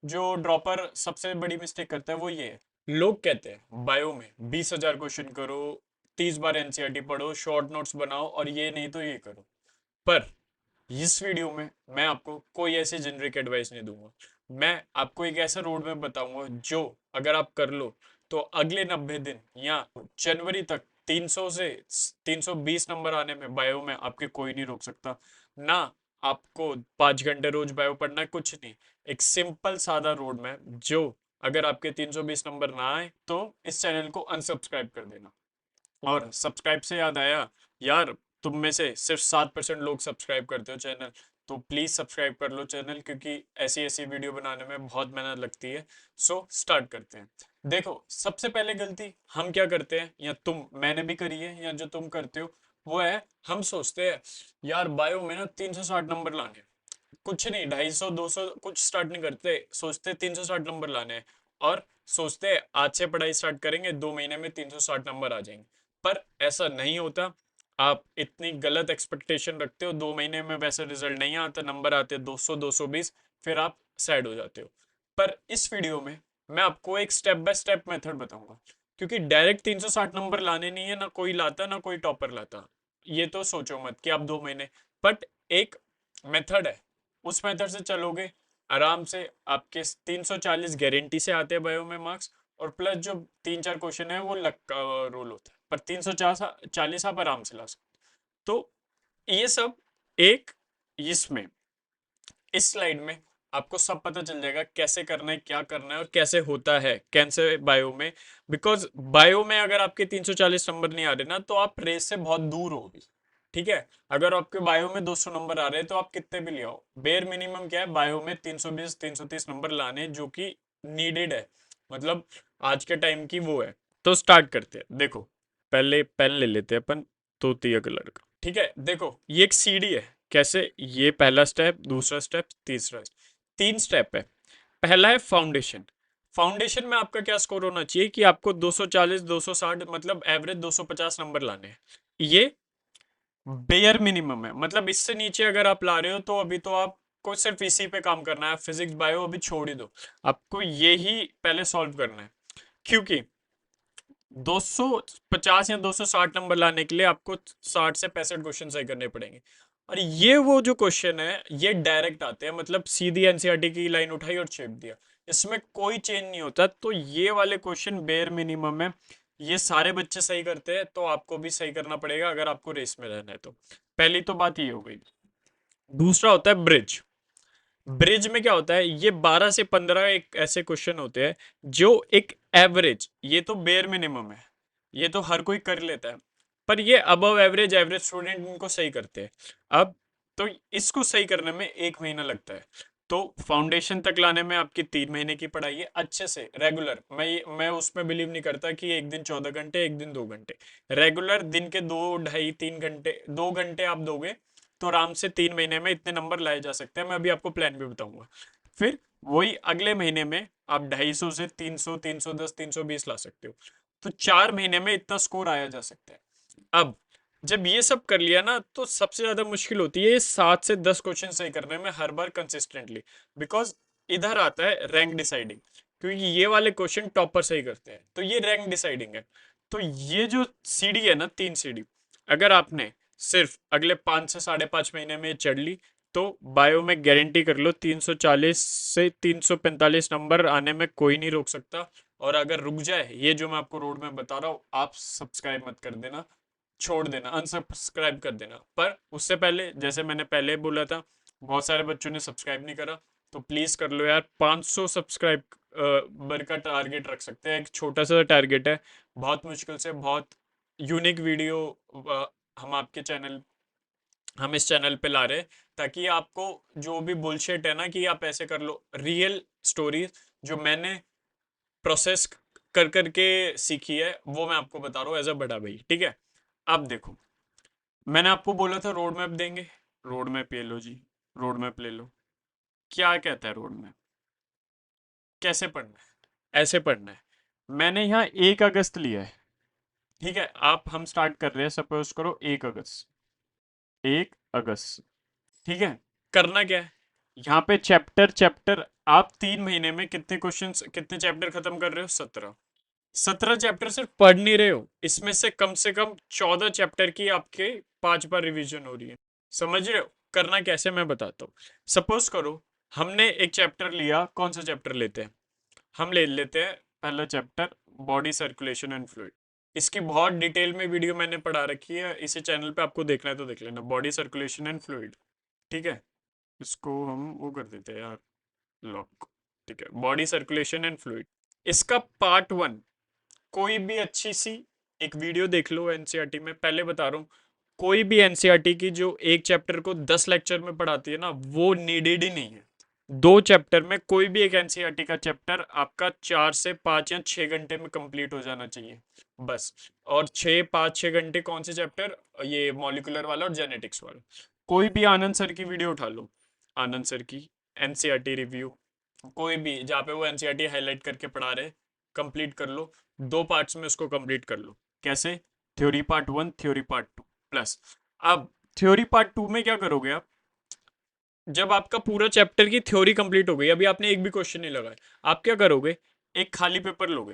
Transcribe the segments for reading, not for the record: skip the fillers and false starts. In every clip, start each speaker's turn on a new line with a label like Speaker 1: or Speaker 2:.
Speaker 1: जो ड्रॉपर सबसे बड़ी मिस्टेक करता है वो ये है। लोग कहते हैं बायो में 20,000 क्वेश्चन करो, 30 बार एनसीईआरटी पढ़ो, शॉर्ट नोट्स बनाओ और ये नहीं तो ये करो। पर इस वीडियो में मैं आपको कोई ऐसी जेनरिक एडवाइस नहीं दूंगा। मैं आपको एक ऐसा रोड मैप बताऊंगा जो अगर आप कर लो तो अगले 90 दिन या जनवरी तक 300 से 320 नंबर आने में बायो में आपके कोई नहीं रोक सकता। ना आपको 5 घंटे रोज बायो पढ़ना है, कुछ नहीं। एक सिंपल सादा रोड मैप जो अगर आपके 320 नंबर ना आए तो इस चैनल को अनसब्सक्राइब कर देना। और सब्सक्राइब से याद आया यार, तुम में से सिर्फ 7% लोग सब्सक्राइब करते हो चैनल, तो प्लीज सब्सक्राइब कर लो चैनल, क्योंकि ऐसी ऐसी वीडियो बनाने में बहुत मेहनत लगती है। सो स्टार्ट करते हैं। देखो, सबसे पहले गलती हम क्या करते हैं, या तुम, मैंने भी करी है या जो तुम करते हो, वो है हम सोचते हैं यार बायो में ना 360 नंबर लाने हैं। कुछ नहीं, 250 200 कुछ स्टार्ट नहीं करते, सोचते 360 नंबर लाने हैं। और सोचते हैं आज से पढ़ाई स्टार्ट करेंगे, 2 महीने में 360 नंबर आ जाएंगे। पर ऐसा नहीं होता। आप इतनी गलत एक्सपेक्टेशन रखते हो, 2 महीने में वैसे रिजल्ट नहीं आता, नंबर आते 200 220, फिर आप सैड हो जाते हो। पर इस वीडियो में मैं आपको एक स्टेप बाय स्टेप मेथड बताऊंगा, क्योंकि डायरेक्ट 360 नंबर लाने नहीं है, ना कोई लाता ना कोई टॉपर लाता। ये तो सोचो मत कि आप 2 महीने, बट एक मेथड है, उस मेथड से चलोगे आराम से आपके 340 गारंटी से आते हैं बायो में मार्क्स। और प्लस जो 3 4 क्वेश्चन है वो लक का रोल होता है, पर 340 आप आराम से ला सकते हो। तो ये सब एक इसमें इस स्लाइड में आपको सब पता चल जाएगा कैसे करना है, क्या करना है और कैसे होता है कैसे बायो में। बिकॉज बायो में अगर आपके 340 नंबर नहीं आ रहे ना, तो आप रेस से बहुत दूर हो भी। ठीक है, अगर आपके बायो में 200 नंबर आ रहे हैं तो आप कितने भी ले आओ, बेयर मिनिमम क्या है बायो में 320 330 नंबर लाने, जो कि नीडेड है, मतलब आज के टाइम की वो है। तो स्टार्ट करते हैं। देखो, पहले पेन ले लेते हैं अपन, तोतिया कलर का। ठीक है, देखो ये एक सीढ़ी है। कैसे, ये पहला स्टेप, दूसरा स्टेप, तीसरा स्टेप, 3 स्टेप है। पहला है फाउंडेशन। फाउंडेशन में आपका क्या स्कोर होना चाहिए कि आपको 240 260 मतलब एवरेज 250 नंबर लाने हैं। ये बेयर मिनिमम है, मतलब इससे नीचे अगर आप ला रहे हो तो अभी तो आपको सिर्फ इसी पे काम करना है, फिजिक्स बायो अभी छोड़ ही दो। आपको ये ही पहले सॉल्व करना है, क्योंकि 250 या 260 नंबर लाने के लिए आपको 60 से 65 क्वेश्चन सही करने पड़ेंगे। और ये वो जो क्वेश्चन है ये डायरेक्ट आते हैं, मतलब सीधी एनसीईआरटी की लाइन उठाई और चेप दिया, इसमें कोई चेंज नहीं होता। तो ये वाले क्वेश्चन बेयर मिनिमम है, ये सारे बच्चे सही करते हैं, तो आपको भी सही करना पड़ेगा अगर आपको रेस में रहना है तो। पहली तो बात ये हो गई। दूसरा होता है ब्रिज। ब्रिज में क्या होता है, ये 12 से 15 एक ऐसे क्वेश्चन होते हैं जो एक एवरेज, ये तो बेयर मिनिमम है, ये तो हर कोई कर लेता है, पर ये अबव एवरेज एवरेज स्टूडेंट इनको सही करते हैं। अब तो इसको सही करने में 1 महीना लगता है। तो फाउंडेशन तक लाने में आपकी 3 महीने की पढ़ाई है अच्छे से रेगुलर। मैं उसमें बिलीव नहीं करता कि एक दिन 14 घंटे एक दिन 2 घंटे। रेगुलर दिन के 2 2.5 3 घंटे 2 घंटे आप दोगे तो आराम से 3 महीने में इतने नंबर लाए जा सकते हैं। मैं अभी आपको प्लान भी बताऊंगा। फिर वही अगले महीने में आप 250 से 300 310 320 ला सकते हो। तो 4 महीने में इतना स्कोर आया जा सकता है। अब जब ये सब कर लिया ना, तो सबसे ज्यादा मुश्किल होती है 7 से 10 क्वेश्चन सही करने में हर बार कंसिस्टेंटली। बिकॉज इधर आता है रैंक डिसाइडिंग, क्योंकि ये वाले क्वेश्चन टॉपर सही करते हैं, तो ये रैंक डिसाइडिंग है। तो ये जो सीढ़ी है ना, 3 सीढ़ी, अगर आपने सिर्फ अगले 5 से 5.5 महीने में चढ़ ली, तो बायो में गारंटी कर लो 340 से 345 नंबर आने में कोई नहीं रोक सकता। और अगर रुक जाए, ये जो मैं आपको रोड में बता रहा हूँ, आप सब्सक्राइब मत कर देना, छोड़ देना, अनसब्सक्राइब कर देना। पर उससे पहले, जैसे मैंने पहले बोला था, बहुत सारे बच्चों ने सब्सक्राइब नहीं करा, तो प्लीज कर लो यार। 500 सब्सक्राइब बर का टारगेट रख सकते हैं, एक छोटा सा टारगेट है, बहुत मुश्किल से बहुत यूनिक वीडियो हम आपके चैनल हम इस चैनल पे ला रहे हैं, ताकि आपको जो भी बुलशिट है ना कि आप ऐसे कर लो, रियल स्टोरीज जो मैंने प्रोसेस कर करके सीखी है वो मैं आपको बता रहा हूँ एज अ बड़ा भाई। ठीक है, अब देखो, मैंने आपको बोला था रोड मैप देंगे। रोड मैप ये लो जी, रोड मैप ले लो। क्या कहता है रोड मैप, कैसे पढ़ना है, ऐसे पढ़ना है। मैंने यहाँ 1 अगस्त लिया है। ठीक है, आप हम स्टार्ट कर रहे हैं, सपोज करो 1 अगस्त। 1 अगस्त, ठीक है। करना क्या है, यहाँ पे चैप्टर चैप्टर आप 3 महीने में कितने क्वेश्चंस कितने चैप्टर खत्म कर रहे हो? 17। 17 चैप्टर सिर्फ पढ़ नहीं रहे हो, इसमें से कम 14 चैप्टर की आपके 5 बार रिवीजन हो रही है। समझ रहे हो करना कैसे, मैं बताता हूँ। सपोज करो हमने एक चैप्टर लिया, कौन सा चैप्टर लेते हैं? हम ले लेते हैं पहला chapter, body circulation and fluid. इसकी बहुत डिटेल में वीडियो मैंने पढ़ा रखी है, इसी चैनल पे, आपको देखना है तो देख लेना, बॉडी सर्कुलेशन एंड फ्लूइड। ठीक है, इसको हम वो कर देते हैं यार, लॉक। ठीक है, बॉडी सर्कुलेशन एंड फ्लूइड, इसका पार्ट 1। कोई भी अच्छी सी एक वीडियो देख लो एनसीईआरटी में, पहले बता रहा हूँ, कोई भी एनसीईआरटी की जो एक चैप्टर को 10 लेक्चर में पढ़ाती है ना, वो नीडेड ही नहीं है। 2 चैप्टर में कोई भी एक एनसीईआरटी का चैप्टर आपका 4 से 5 या 6 घंटे में कंप्लीट हो जाना चाहिए बस। और 6, 5, 6 घंटे कौन से चैप्टर? ये मॉलिक्यूलर वाला और जेनेटिक्स वाला। कोई भी आनंद सर की वीडियो उठा लो, आनंद सर की एनसीईआरटी रिव्यू, कोई भी जहाँ पे वो एनसीईआरटी हाईलाइट करके पढ़ा रहे, कंप्लीट कर लो। 2 पार्ट्स में उसको कंप्लीट कर लो। कैसे? Theory part 1, theory part 2 plus. अब थ्योरी पार्ट 2 में क्या करोगे आप? जब आपका पूरा चैप्टर की थ्योरी कंप्लीट हो गई, अभी आपने एक भी क्वेश्चन नहीं लगाया, आप क्या करोगे? एक खाली पेपर लोगे,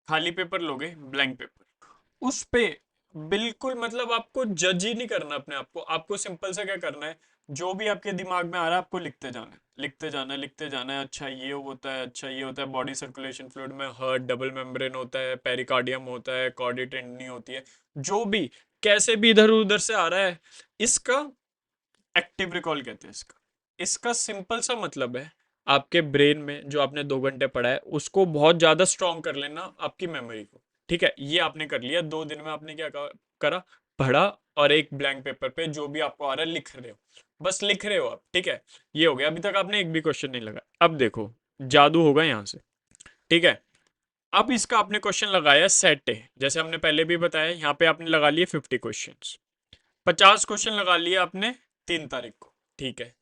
Speaker 1: खाली पेपर लोगे, ब्लैंक पेपर, उस पे बिल्कुल मतलब आपको जज ही नहीं करना अपने आप को, आपको सिंपल से क्या करना है, जो भी आपके दिमाग में आ रहा है आपको लिखते जाना है, लिखते जाना है, लिखते जाना है। अच्छा ये होता है, अच्छा ये होता है, बॉडी सर्कुलेशन फ्लूइड में हार्ट, डबल मेम्ब्रेन होता है, पेरिकार्डियम होता है, कॉर्डी टेंडनी होती है, जो भी कैसे भी इधर उधर से आ रहा है, इसका एक्टिव रिकॉल कहते हैं। इसका इसका सिंपल सा मतलब है, आपके ब्रेन में जो आपने 2 घंटे पढ़ा है उसको बहुत ज्यादा स्ट्रॉन्ग कर लेना, आपकी मेमोरी को। ठीक है, ये आपने कर लिया 2 दिन में, आपने क्या करा? पढ़ा, और एक ब्लैंक पेपर पे जो भी आपको आ रहा है लिख रहे हो, बस लिख रहे हो आप। ठीक है, ये हो गया, अभी तक आपने एक भी क्वेश्चन नहीं लगा। अब देखो जादू होगा यहाँ से। ठीक है, अब इसका आपने क्वेश्चन लगाया सेट है, जैसे हमने पहले भी बताया, यहाँ पे आपने लगा लिए 50 क्वेश्चन, 50 क्वेश्चन लगा लिए आपने 3 तारीख को। ठीक है,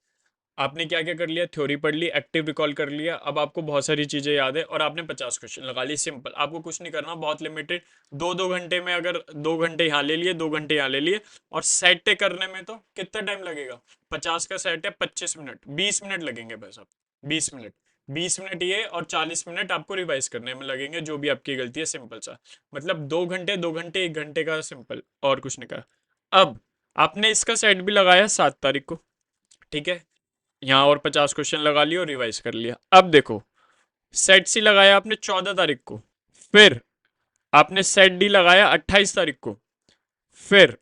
Speaker 1: आपने क्या क्या कर लिया? थ्योरी पढ़ ली, एक्टिव रिकॉल कर लिया, अब आपको बहुत सारी चीजें याद है, और आपने 50 क्वेश्चन लगा लिए। सिंपल, आपको कुछ नहीं करना, बहुत लिमिटेड। 2-2 घंटे में, अगर 2 घंटे यहाँ ले लिए, 2 घंटे यहाँ ले लिए, और सेट करने में तो कितना टाइम लगेगा? 50 का सेट है, 25 मिनट, 20 मिनट लगेंगे बस। आप 20 मिनट, 20 मिनट ये, और 40 मिनट आपको रिवाइज करने में लगेंगे, जो भी आपकी गलती है। सिंपल सा मतलब 2 घंटे, 2 घंटे, 1 घंटे का, सिंपल, और कुछ नहीं करा। अब आपने इसका सेट भी लगाया 7 तारीख को। ठीक है, यहाँ और 50 क्वेश्चन लगा लिए और रिवाइज कर लिया। अब देखो, सेट सी लगाया आपने 14 तारीख को, फिर आपने सेट डी लगाया 28 तारीख को, फिर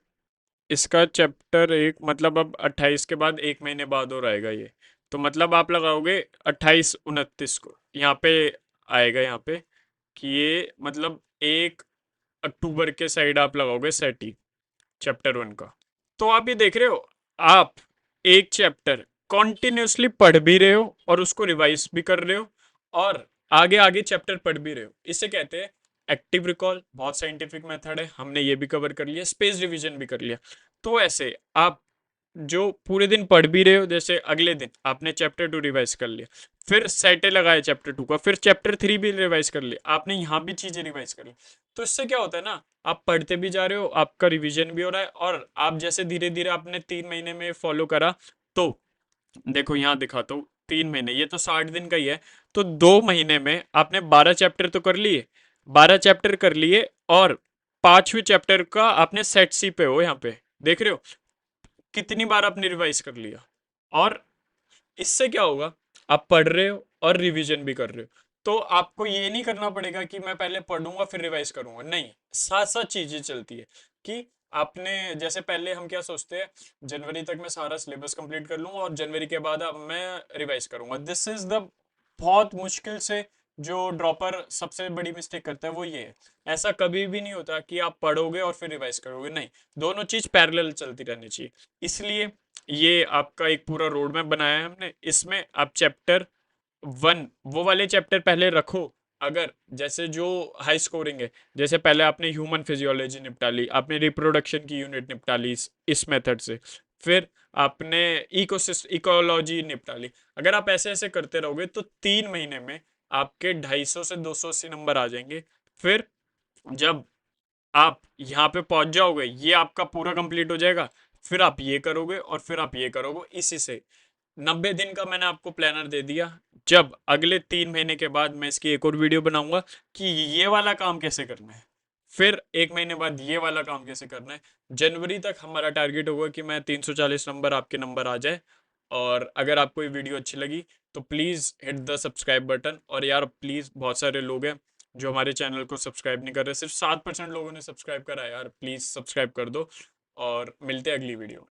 Speaker 1: इसका चैप्टर 1, मतलब अब 28 के बाद 1 महीने बाद और आएगा ये, तो मतलब आप लगाओगे 28, 29 को, यहाँ पे आएगा, यहाँ पे कि ये मतलब 1 अक्टूबर के साइड आप लगाओगे सेट ई, चैप्टर 1 का। तो आप ये देख रहे हो, आप एक चैप्टर कॉन्टिन्यूसली पढ़ भी रहे हो और उसको रिवाइज भी कर रहे हो, और आगे आगे चैप्टर पढ़ भी रहे हो। इसे कहते हैं एक्टिव रिकॉल। बहुत साइंटिफिक मेथड है, हमने ये भी कवर कर लिया, स्पेस रिवीजन भी कर लिया। तो ऐसे आप जो पूरे दिन पढ़ भी रहे हो, जैसे अगले दिन आपने चैप्टर 2 रिवाइज कर लिया, फिर सेटे लगाया चैप्टर 2 का, फिर चैप्टर 3 भी रिवाइज कर लिया, आपने यहाँ भी चीजें रिवाइज कर ली। तो इससे क्या होता है ना, आप पढ़ते भी जा रहे हो, आपका रिवीजन भी हो रहा है, और आप जैसे धीरे धीरे आपने 3 महीने में फॉलो करा, तो देखो यहाँ दिखाता हूँ, 3 महीने, ये तो 60 दिन का ही है, तो 2 महीने में आपने 12 चैप्टर तो कर लिए, 12 चैप्टर कर लिए, और 5वें चैप्टर का आपने सेट सी पे हो, यहाँ पे देख रहे हो कितनी बार आपने रिवाइज कर लिया। और इससे क्या होगा, आप पढ़ रहे हो और रिवीजन भी कर रहे हो, तो आपको ये नहीं करना पड़ेगा कि मैं पहले पढ़ूंगा फिर रिवाइज करूंगा, नहीं, साथ साथ चीजें चलती है। कि आपने जैसे पहले हम क्या सोचते हैं, जनवरी तक मैं सारा सिलेबस कंप्लीट कर लूंगा और जनवरी के बाद अब मैं रिवाइज करूंगा, दिस इज द बहुत मुश्किल से जो ड्रॉपर सबसे बड़ी मिस्टेक करता है वो ये है। ऐसा कभी भी नहीं होता कि आप पढ़ोगे और फिर रिवाइज करोगे, नहीं, दोनों चीज पैरेलल चलती रहनी चाहिए। इसलिए ये आपका एक पूरा रोड मैप बनाया है हमने, इसमें आप चैप्टर 1 वो वाले चैप्टर पहले रखो, अगर जैसे जो हाई स्कोरिंग है, जैसे पहले आपने ह्यूमन फिजियोलॉजी निपटा ली, आपने रिप्रोडक्शन की यूनिट निपटा ली इस मेथड से, फिर आपने इकोलॉजी निपटा ली। अगर आप ऐसे ऐसे करते रहोगे तो 3 महीने में आपके 250 से 280 नंबर आ जाएंगे। फिर जब आप यहाँ पे पहुंच जाओगे, ये आपका पूरा कंप्लीट हो जाएगा, फिर आप ये करोगे और फिर आप ये करोगे, इसी से 90 दिन का मैंने आपको प्लानर दे दिया। जब अगले 3 महीने के बाद मैं इसकी एक और वीडियो बनाऊंगा कि ये वाला काम कैसे करना है, फिर 1 महीने बाद ये वाला काम कैसे करना है। जनवरी तक हमारा टारगेट होगा कि मैं 340 नंबर आपके नंबर आ जाए। और अगर आपको ये वीडियो अच्छी लगी तो please hit the subscribe button. और यार प्लीज़, बहुत सारे लोग हैं जो हमारे चैनल को सब्सक्राइब नहीं कर रहे, सिर्फ 7% लोगों ने सब्सक्राइब करा है यार, प्लीज़ सब्सक्राइब कर दो। और मिलते हैं अगली वीडियो।